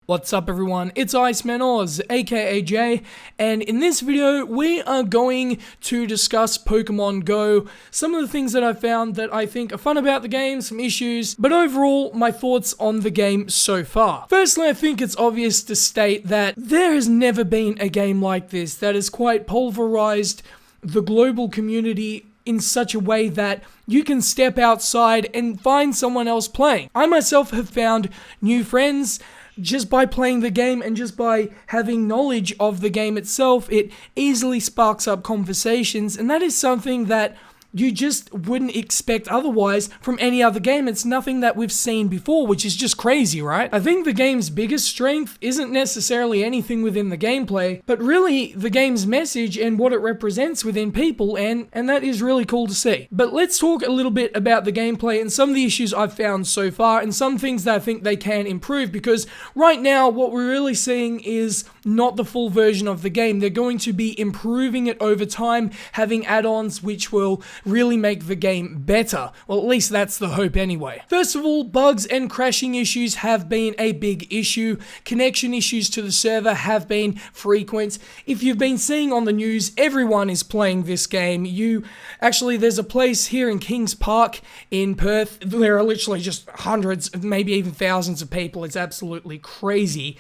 What's up everyone, it's Iceman Oz, aka Jay, and in this video we are going to discuss Pokemon Go, some of the things that I found that I think are fun about the game, some issues, but overall my thoughts on the game so far. Firstly, I think it's obvious to state that there has never been a game like this that has quite pulverized the global community in such a way that you can step outside and find someone else playing. I myself have found new friends just by playing the game and just by having knowledge of the game itself. It easily sparks up conversations, and that is something that you just wouldn't expect otherwise from any other game. It's nothing that we've seen before, which is just crazy, right? I think the game's biggest strength isn't necessarily anything within the gameplay, but really the game's message and what it represents within people, and that is really cool to see. But let's talk a little bit about the gameplay and some of the issues I've found so far and some things that I think they can improve, because right now what we're really seeing is not the full version of the game. They're going to be improving it over time, having add-ons which will really make the game better. Well, at least that's the hope anyway. First of all, bugs and crashing issues have been a big issue. Connection issues to the server have been frequent. If you've been seeing on the news, everyone is playing this game. There's a place here in Kings Park in Perth. There are literally just hundreds, maybe even thousands of people. It's absolutely crazy.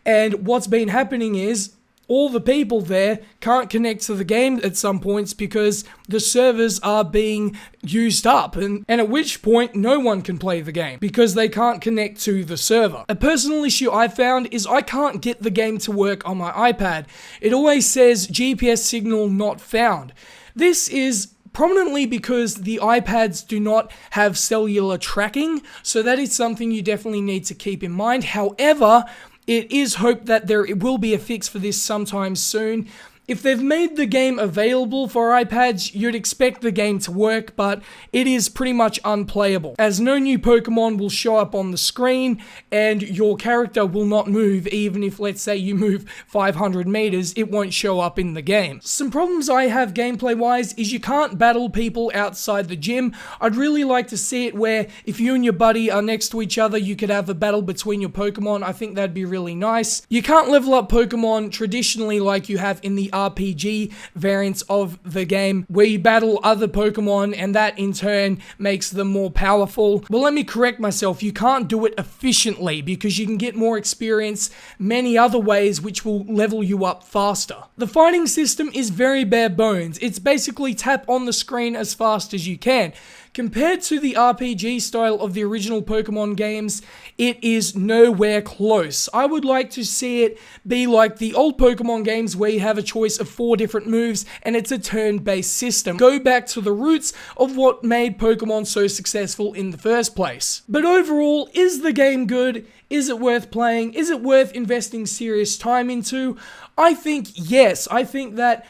And what's been happening is all the people there can't connect to the game at some points because the servers are being used up, and at which point no one can play the game because they can't connect to the server. A personal issue I found is I can't get the game to work on my iPad. It always says GPS signal not found. This is prominently because the iPads do not have cellular tracking, so that is something you definitely need to keep in mind. However, it is hoped that there will be a fix for this sometime soon. If they've made the game available for iPads, you'd expect the game to work, but it is pretty much unplayable, as no new Pokemon will show up on the screen, and your character will not move. Even if, let's say, you move 500 meters, it won't show up in the game. Some problems I have gameplay-wise is you can't battle people outside the gym. I'd really like to see it where if you and your buddy are next to each other, you could have a battle between your Pokemon. I think that'd be really nice. You can't level up Pokemon traditionally like you have in the RPG variants of the game, where you battle other Pokemon and that in turn makes them more powerful. Well, let me correct myself. You can't do it efficiently because you can get more experience many other ways which will level you up faster. The fighting system is very bare bones. It's basically tap on the screen as fast as you can. Compared to the RPG style of the original Pokemon games, it is nowhere close. I would like to see it be like the old Pokemon games where you have a choice of 4 different moves and it's a turn-based system. Go back to the roots of what made Pokemon so successful in the first place. But overall, is the game good? Is it worth playing? Is it worth investing serious time into? I think yes. I think that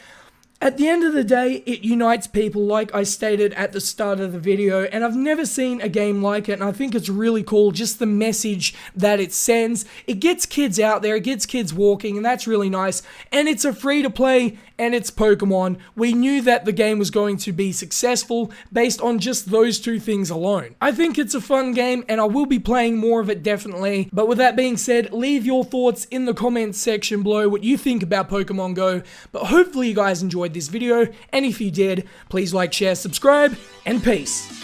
at the end of the day, it unites people, like I stated at the start of the video, and I've never seen a game like it, and I think it's really cool, just the message that it sends. It gets kids out there, it gets kids walking, and that's really nice, and it's a free-to-play, and it's Pokemon. We knew that the game was going to be successful based on just those two things alone. I think it's a fun game, and I will be playing more of it definitely, but with that being said, leave your thoughts in the comments section below, what you think about Pokemon Go, but hopefully you guys enjoyed this video, and if you did, please like, share, subscribe, and peace.